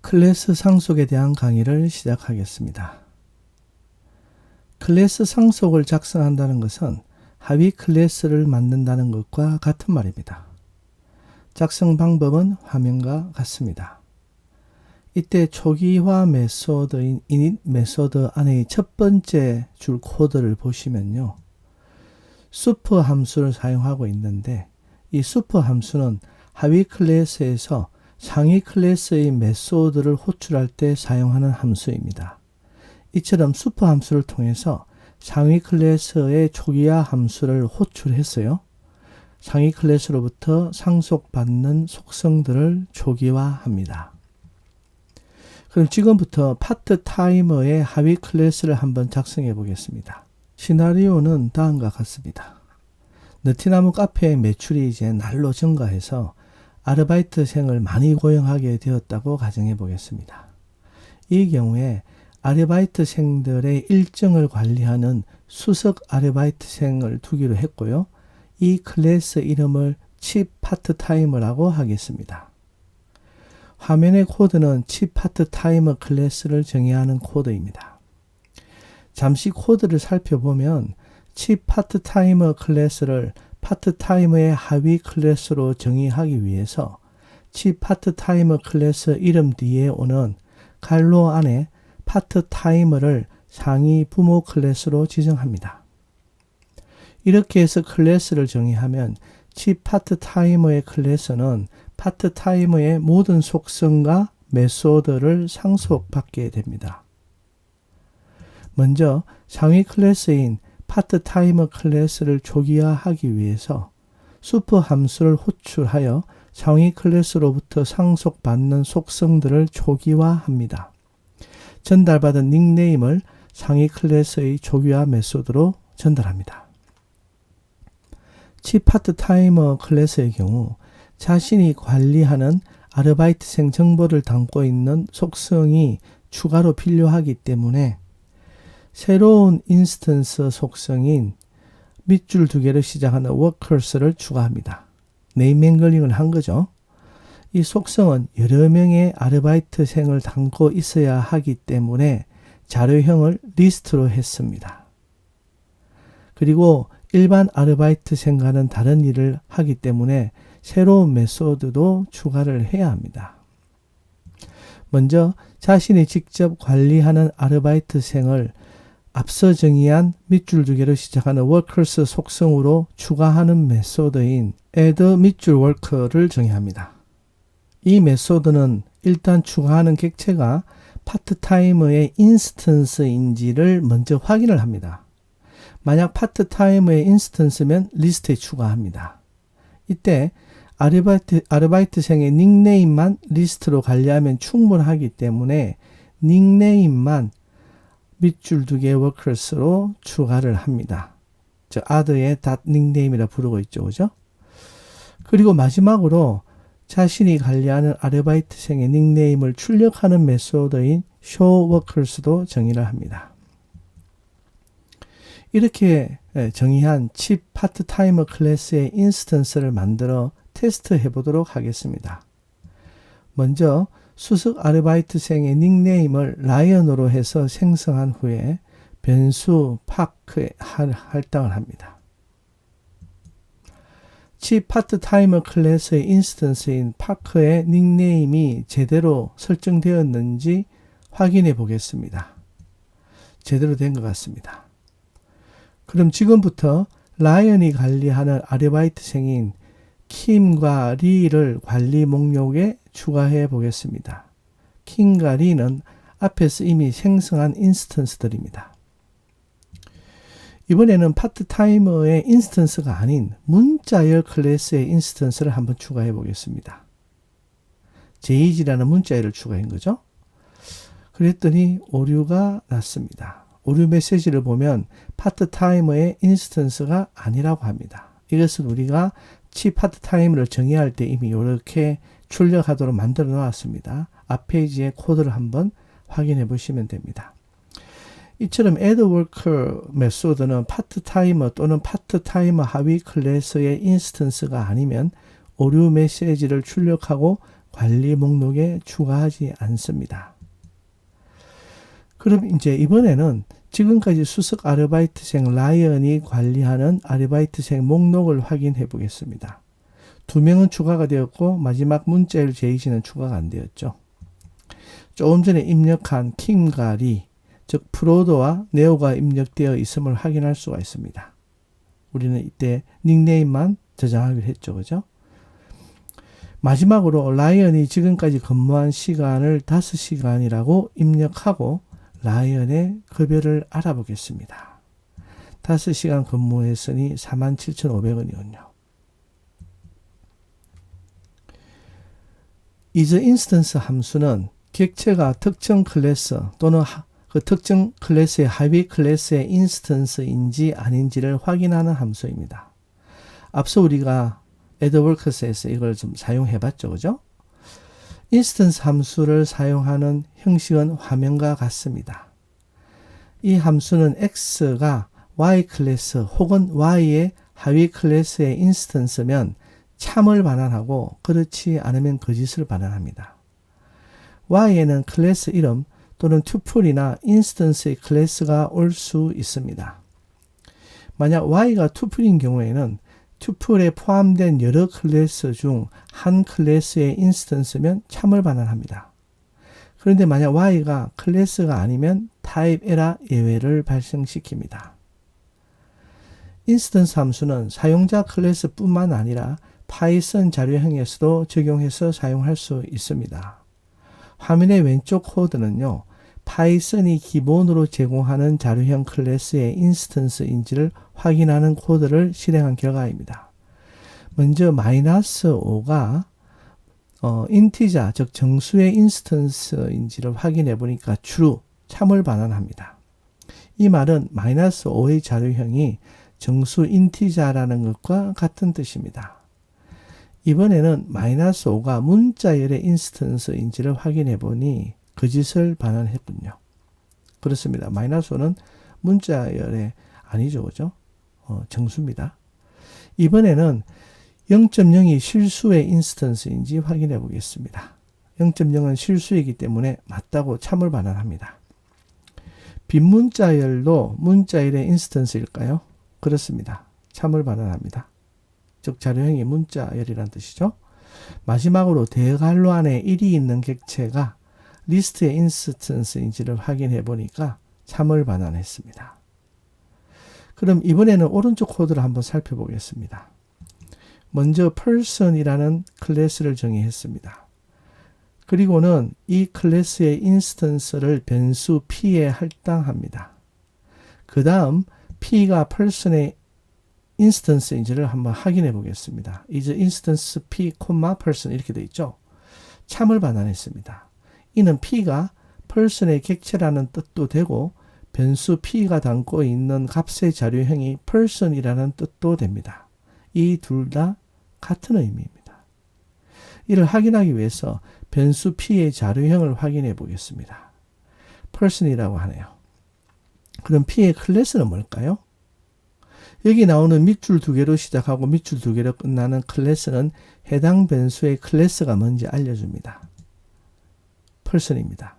클래스 상속에 대한 강의를 시작하겠습니다. 클래스 상속을 작성한다는 것은 하위 클래스를 만든다는 것과 같은 말입니다. 작성 방법은 화면과 같습니다. 이때 초기화 메소드인 init 메소드 안의 첫 번째 줄 코드를 보시면요. super 함수를 사용하고 있는데 이 super 함수는 하위 클래스에서 상위 클래스의 메소드를 호출할 때 사용하는 함수입니다. 이처럼 super 함수를 통해서 상위 클래스의 초기화 함수를 호출했어요. 상위 클래스로부터 상속받는 속성들을 초기화합니다. 그럼 지금부터 파트 타이머의 하위 클래스를 한번 작성해 보겠습니다. 시나리오는 다음과 같습니다. 느티나무 카페의 매출이 이제 날로 증가해서 아르바이트생을 많이 고용하게 되었다고 가정해 보겠습니다. 이 경우에 아르바이트생들의 일정을 관리하는 수석 아르바이트생을 두기로 했고요. 이 클래스 이름을 칩 파트타이머라고 하겠습니다. 화면의 코드는 칩 파트타이머 클래스를 정의하는 코드입니다. 잠시 코드를 살펴보면 칩 파트타이머 클래스를 파트타이머의 하위 클래스로 정의하기 위해서 칩 파트타이머 클래스 이름 뒤에 오는 괄호 안에 파트타이머를 상위 부모 클래스로 지정합니다. 이렇게 해서 클래스를 정의하면 칩 파트타이머의 클래스는 파트타이머의 모든 속성과 메소드를 상속받게 됩니다. 먼저 상위 클래스인 파트타이머 클래스를 초기화하기 위해서 super 함수를 호출하여 상위 클래스로부터 상속받는 속성들을 초기화합니다. 전달받은 닉네임을 상위 클래스의 초기화 메소드로 전달합니다. 칩 파트타이머 클래스의 경우 자신이 관리하는 아르바이트생 정보를 담고 있는 속성이 추가로 필요하기 때문에 새로운 인스턴스 속성인 밑줄 두 개를 시작하는 workers를 추가합니다. 네임 앵글링을 한 거죠. 이 속성은 여러 명의 아르바이트생을 담고 있어야 하기 때문에 자료형을 리스트로 했습니다. 그리고 일반 아르바이트생과는 다른 일을 하기 때문에 새로운 메소드도 추가를 해야 합니다. 먼저 자신이 직접 관리하는 아르바이트생을 앞서 정의한 밑줄 두 개로 시작하는 workers 속성으로 추가하는 메소드인 add 밑줄 worker를 정의합니다. 이 메소드는 일단 추가하는 객체가 파트타이머의 인스턴스인지를 먼저 확인을 합니다. 만약 파트타이머의 인스턴스면 리스트에 추가합니다. 이때 아르바이트생의 닉네임만 리스트로 관리하면 충분하기 때문에 닉네임만 밑줄 두 개의 workers로 추가를 합니다. 저 add의 닉네임이라 부르고 있죠. 그죠? 그리고 마지막으로 자신이 관리하는 아르바이트생의 닉네임을 출력하는 메소드인 show workers도 정의를 합니다. 이렇게 정의한 칩 파트타이머 클래스의 인스턴스를 만들어 테스트해 보도록 하겠습니다. 먼저 수석 아르바이트생의 닉네임을 라이언으로 해서 생성한 후에 변수 파크에 할당을 합니다. 칩 파트타이머 클래스의 인스턴스인 파크의 닉네임이 제대로 설정되었는지 확인해 보겠습니다. 제대로 된 것 같습니다. 그럼 지금부터 라이언이 관리하는 아르바이트생인 킴과 리를 관리 목록에 추가해 보겠습니다. 킴과 리는 앞에서 이미 생성한 인스턴스들입니다. 이번에는 파트타이머의 인스턴스가 아닌 문자열 클래스의 인스턴스를 한번 추가해 보겠습니다. JG라는 문자열을 추가한 거죠. 그랬더니 오류가 났습니다. 오류 메시지를 보면 파트타이머의 인스턴스가 아니라고 합니다. 이것은 우리가 칩 파트타이머를 정의할 때 이미 이렇게 출력하도록 만들어 놓았습니다. 앞 페이지의 코드를 한번 확인해 보시면 됩니다. 이처럼 add worker 메소드는 파트타이머 또는 파트타이머 하위 클래스의 인스턴스가 아니면 오류 메시지를 출력하고 관리 목록에 추가하지 않습니다. 그럼 이제 이번에는 지금까지 수석 아르바이트생 라이언이 관리하는 아르바이트생 목록을 확인해 보겠습니다. 2명은 추가가 되었고 마지막 문자열 제이지는 추가가 안 되었죠. 조금 전에 입력한 킴과 리, 즉 프로도와 네오가 입력되어 있음을 확인할 수가 있습니다. 우리는 이때 닉네임만 저장하기로 했죠. 그죠? 마지막으로 라이언이 지금까지 근무한 시간을 5시간이라고 입력하고 라이언의 급여를 알아보겠습니다. 5시간 근무했으니 47,500원이군요. isInstance 함수는 객체가 특정 클래스 또는 그 특정 클래스의 하위 클래스의 인스턴스인지 아닌지를 확인하는 함수입니다. 앞서 우리가 AdWorks에서 이걸 좀 사용해 봤죠. 그죠? 인스턴스 함수를 사용하는 형식은 화면과 같습니다. 이 함수는 X가 Y 클래스 혹은 Y의 하위 클래스의 인스턴스면 참을 반환하고 그렇지 않으면 거짓을 반환합니다. Y에는 클래스 이름 또는 튜플이나 인스턴스의 클래스가 올 수 있습니다. 만약 Y가 튜플인 경우에는 튜플에 포함된 여러 클래스 중 한 클래스의 인스턴스면 참을 반환합니다. 그런데 만약 Y가 클래스가 아니면 타입에라 예외를 발생시킵니다. 인스턴스 함수는 사용자 클래스뿐만 아니라 파이썬 자료형에서도 적용해서 사용할 수 있습니다. 화면의 왼쪽 코드는요, 파이썬이 기본으로 제공하는 자료형 클래스의 인스턴스인지를 확인하는 코드를 실행한 결과입니다. 먼저 -5가 인티자, 즉 정수의 인스턴스인지를 확인해 보니까 true, 참을 반환합니다. 이 말은 -5의 자료형이 정수 인티자라는 것과 같은 뜻입니다. 이번에는 -5가 문자열의 인스턴스인지를 확인해 보니 거짓을 반환했군요. 그렇습니다. -5는 문자열의 아니죠. 그죠? 정수입니다. 이번에는 0.0이 실수의 인스턴스인지 확인해 보겠습니다. 0.0은 실수이기 때문에 맞다고 참을 반환합니다. 빈문자열도 문자열의 인스턴스일까요? 그렇습니다. 참을 반환합니다. 즉 자료형이 문자열이란 뜻이죠. 마지막으로 대괄호 안에 1이 있는 객체가 리스트의 인스턴스인지를 확인해 보니까 참을 반환했습니다. 그럼 이번에는 오른쪽 코드를 한번 살펴보겠습니다. 먼저 person이라는 클래스를 정의했습니다. 그리고는 이 클래스의 인스턴스를 변수 p에 할당합니다. 그 다음 p가 person의 인스턴스인지를 한번 확인해 보겠습니다. is instance p, person 이렇게 되어 있죠. 참을 반환했습니다. 이는 p가 person의 객체라는 뜻도 되고 변수 p가 담고 있는 값의 자료형이 person이라는 뜻도 됩니다. 이 둘 다 같은 의미입니다. 이를 확인하기 위해서 변수 p의 자료형을 확인해 보겠습니다. person이라고 하네요. 그럼 p의 클래스는 뭘까요? 여기 나오는 밑줄 2개로 시작하고 밑줄 2개로 끝나는 클래스는 해당 변수의 클래스가 뭔지 알려줍니다. person입니다.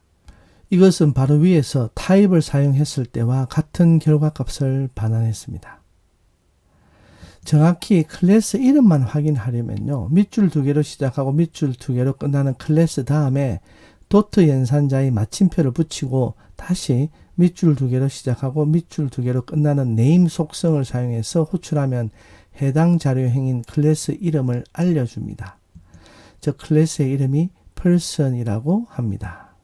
이것은 바로 위에서 타입을 사용했을 때와 같은 결과값을 반환했습니다. 정확히 클래스 이름만 확인하려면요, 밑줄 2개로 시작하고 밑줄 2개로 끝나는 클래스 다음에 도트 연산자의 마침표를 붙이고 다시 밑줄 2개로 시작하고 밑줄 2개로 끝나는 네임 속성을 사용해서 호출하면 해당 자료형인 클래스 이름을 알려줍니다. 즉 클래스의 이름이 person이라고 합니다.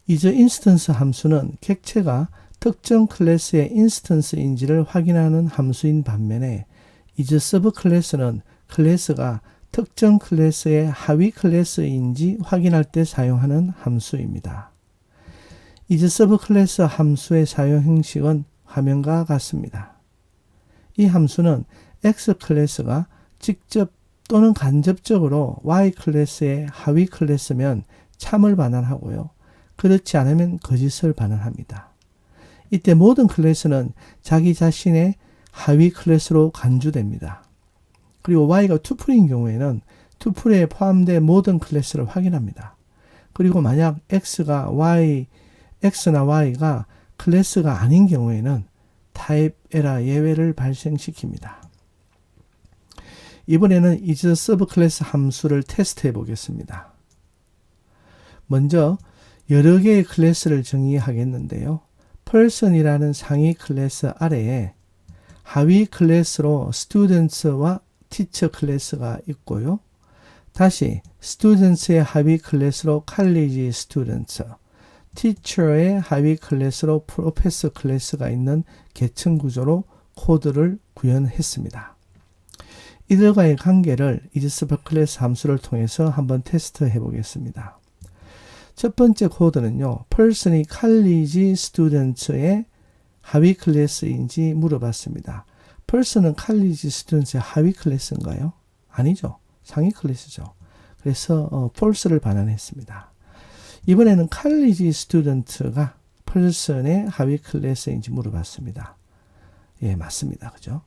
isInstance 함수는 객체가 특정 클래스의 인스턴스인지를 확인하는 함수인 반면에 isSubclass는 클래스가 특정 클래스의 하위 클래스인지 확인할 때 사용하는 함수입니다. isSubclass 함수의 사용 형식은 화면과 같습니다. 이 함수는 X클래스가 직접 또는 간접적으로 Y클래스의 하위 클래스면 참을 반환하고요. 그렇지 않으면 거짓을 반환합니다. 이때 모든 클래스는 자기 자신의 하위 클래스로 간주됩니다. 그리고 Y가 투플인 경우에는 투플에 포함된 모든 클래스를 확인합니다. 그리고 만약 X나 Y가 클래스가 아닌 경우에는 타입 에러 예외를 발생시킵니다. 이번에는 is subclass 함수를 테스트해 보겠습니다. 먼저 여러 개의 클래스를 정의하겠는데요. person이라는 상위 클래스 아래에 하위 클래스로 students와 teacher 클래스가 있고요. 다시 students의 하위 클래스로 college students, teacher의 하위 클래스로 professor 클래스가 있는 계층 구조로 코드를 구현했습니다. 이들과의 관계를 is subclass 함수를 통해서 한번 테스트해 보겠습니다. 첫 번째 코드는요. person이 college students의 하위 클래스인지 물어봤습니다. person은 college students의 하위 클래스인가요? 아니죠. 상위 클래스죠. 그래서 false를 반환했습니다. 이번에는 college student가 person의 하위 클래스인지 물어봤습니다. 예, 맞습니다. 그죠?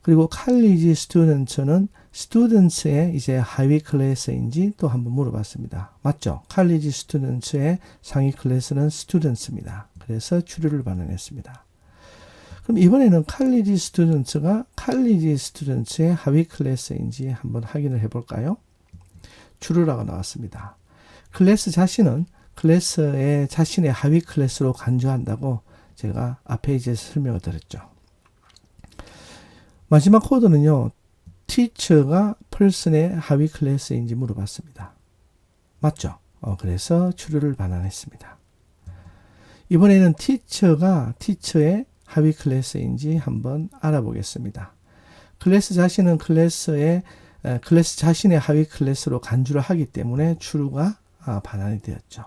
그리고 college student는 students의 이제 하위 클래스인지 또 한번 물어봤습니다. 맞죠? college students의 상위 클래스는 students입니다. 그래서 추리를 반환했습니다. 그럼 이번에는 college students가 college students의 하위 클래스인지 한번 확인을 해볼까요? 추리라고 나왔습니다. 클래스 자신은 클래스의 자신의 하위 클래스로 간주한다고 제가 앞에 이제 설명을 드렸죠. 마지막 코드는요. teacher가 person의 하위 클래스인지 물어봤습니다. 맞죠? 그래서 추리를 반환했습니다. 이번에는 teacher가 teacher의 하위 클래스인지 한번 알아보겠습니다. 클래스 자신은 클래스 자신의 하위 클래스로 간주를 하기 때문에 true가 반환이 되었죠.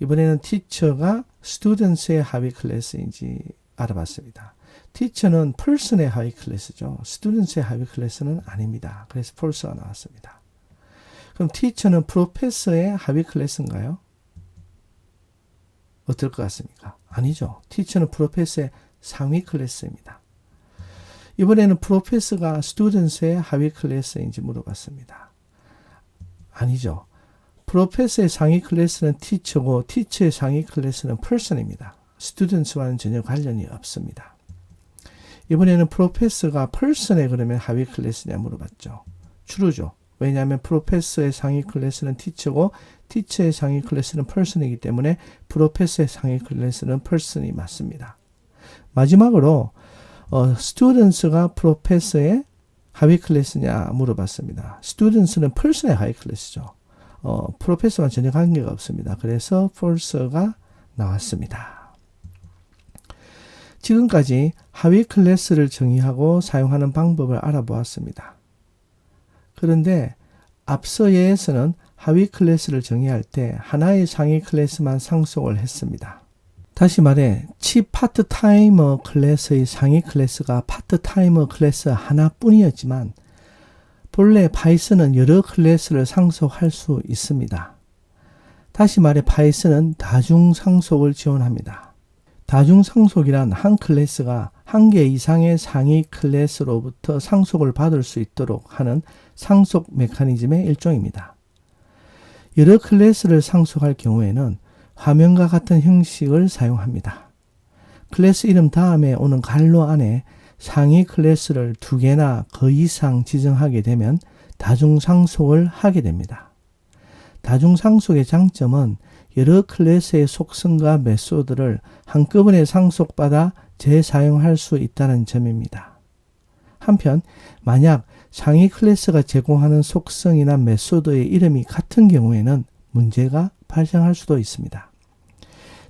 이번에는 teacher가 students의 하위 클래스인지 알아봤습니다. teacher는 person의 하위 클래스죠. students의 하위 클래스는 아닙니다. 그래서 false가 나왔습니다. 그럼 teacher는 professor의 하위 클래스인가요? 어떨 것 같습니까? 아니죠. teacher는 professor의 상위 클래스입니다. 이번에는 professor가 students의 하위 클래스인지 물어봤습니다. 아니죠. professor의 상위 클래스는 teacher고 teacher의 상위 클래스는 person입니다. students와는 전혀 관련이 없습니다. 이번에는 professor가 person의 그러면 하위 클래스냐 물어봤죠. true죠. 왜냐하면 professor의 상위 클래스는 teacher고 teacher의 상위 클래스는 person이기 때문에 professor의 상위 클래스는 person이 맞습니다. 마지막으로 students가 professor의 하위 클래스냐 물어봤습니다. students는 person의 하위 클래스죠. professor와 전혀 관계가 없습니다. 그래서 false가 나왔습니다. 지금까지 하위 클래스를 정의하고 사용하는 방법을 알아보았습니다. 그런데 앞서 예에서는 하위 클래스를 정의할 때 하나의 상위 클래스만 상속을 했습니다. 다시 말해 파트타이머 클래스의 상위 클래스가 파트타이머 클래스 하나뿐이었지만 본래 파이썬은 여러 클래스를 상속할 수 있습니다. 다시 말해 파이썬은 다중상속을 지원합니다. 다중상속이란 한 클래스가 한 개 이상의 상위 클래스로부터 상속을 받을 수 있도록 하는 상속 메커니즘의 일종입니다. 여러 클래스를 상속할 경우에는 화면과 같은 형식을 사용합니다. 클래스 이름 다음에 오는 괄호 안에 상위 클래스를 2개나 그 이상 지정하게 되면 다중상속을 하게 됩니다. 다중상속의 장점은 여러 클래스의 속성과 메소드를 한꺼번에 상속받아 재사용할 수 있다는 점입니다. 한편 만약 상위 클래스가 제공하는 속성이나 메소드의 이름이 같은 경우에는 문제가 발생할 수도 있습니다.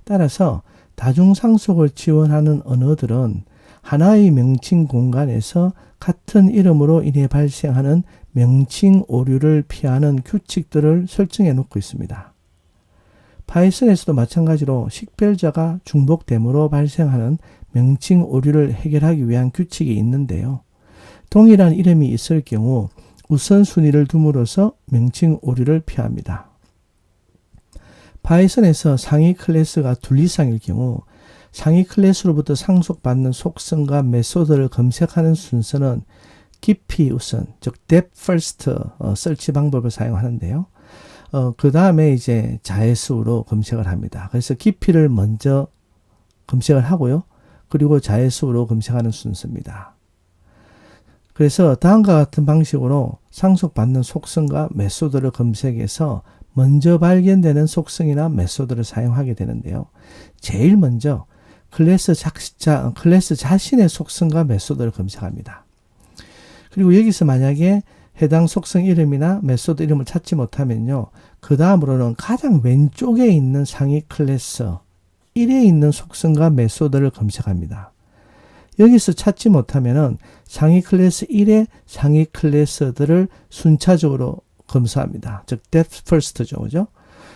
따라서 다중상속을 지원하는 언어들은 하나의 명칭 공간에서 같은 이름으로 인해 발생하는 명칭 오류를 피하는 규칙들을 설정해 놓고 있습니다. 파이썬에서도 마찬가지로 식별자가 중복됨으로 발생하는 명칭 오류를 해결하기 위한 규칙이 있는데요. 동일한 이름이 있을 경우 우선순위를 둠으로써 명칭 오류를 피합니다. 파이썬에서 상위 클래스가 2 이상일 경우 상위 클래스로부터 상속받는 속성과 메소드를 검색하는 순서는 깊이 우선, 즉 depth first 설치 방법을 사용하는데요. 그 다음에 이제 자릿수로 검색을 합니다. 그래서 깊이를 먼저 검색을 하고요. 그리고 자릿수로 검색하는 순서입니다. 그래서 다음과 같은 방식으로 상속받는 속성과 메소드를 검색해서 먼저 발견되는 속성이나 메소드를 사용하게 되는데요. 제일 먼저 클래스 자신의 속성과 메소드를 검색합니다. 그리고 여기서 만약에 해당 속성 이름이나 메소드 이름을 찾지 못하면요. 그 다음으로는 가장 왼쪽에 있는 상위 클래스 1에 있는 속성과 메소드를 검색합니다. 여기서 찾지 못하면은 상위 클래스 1의 상위 클래스들을 순차적으로 검사합니다. 즉 depth first죠. 그죠?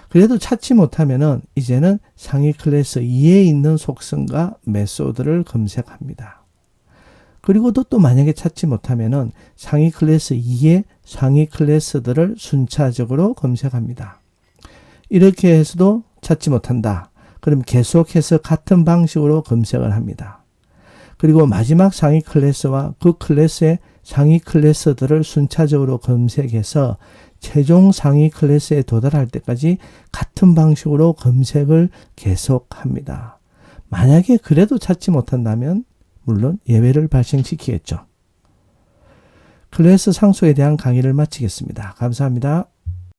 그래도 찾지 못하면은 이제는 상위 클래스 2에 있는 속성과 메소드를 검색합니다. 그리고도 또 만약에 찾지 못하면은 상위 클래스 2의 상위 클래스들을 순차적으로 검색합니다. 이렇게 해서도 찾지 못한다. 그럼 계속해서 같은 방식으로 검색을 합니다. 그리고 마지막 상위 클래스와 그 클래스의 상위 클래스들을 순차적으로 검색해서 최종 상위 클래스에 도달할 때까지 같은 방식으로 검색을 계속합니다. 만약에 그래도 찾지 못한다면 물론 예외를 발생시키겠죠. 클래스 상속에 대한 강의를 마치겠습니다. 감사합니다.